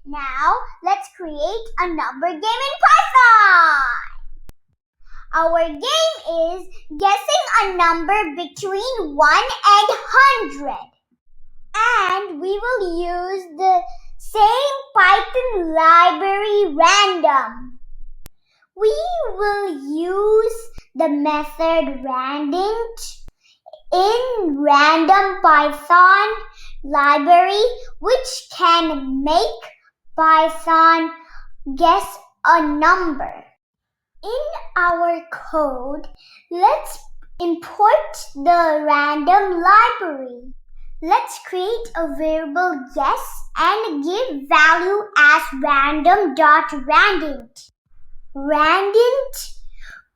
Now, let's create a number game in Python. Our game is guessing a number between 1 and 100. And we will use the same Python library random. We will use the method randint in random Python library, which can make Python guess a number. In our code, let's import the random library. Let's create a variable guess and give value as random.randint. Randint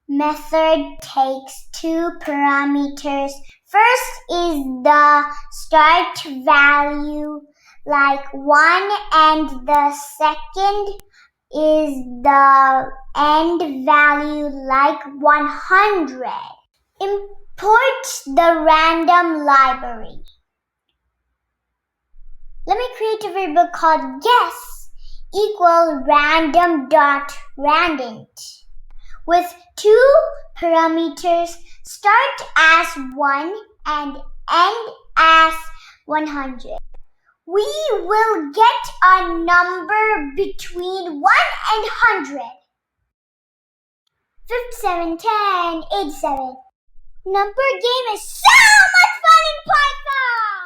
method takes two parameters. First is the start value like 1 and the second is the end value like 100. Import the random library. Let me create a variable called guess equal random.randint with two parameters, start as 1 and end as 100. We will get a number between 1 and 100. 57, 10, 87. Number game is so much fun in Python!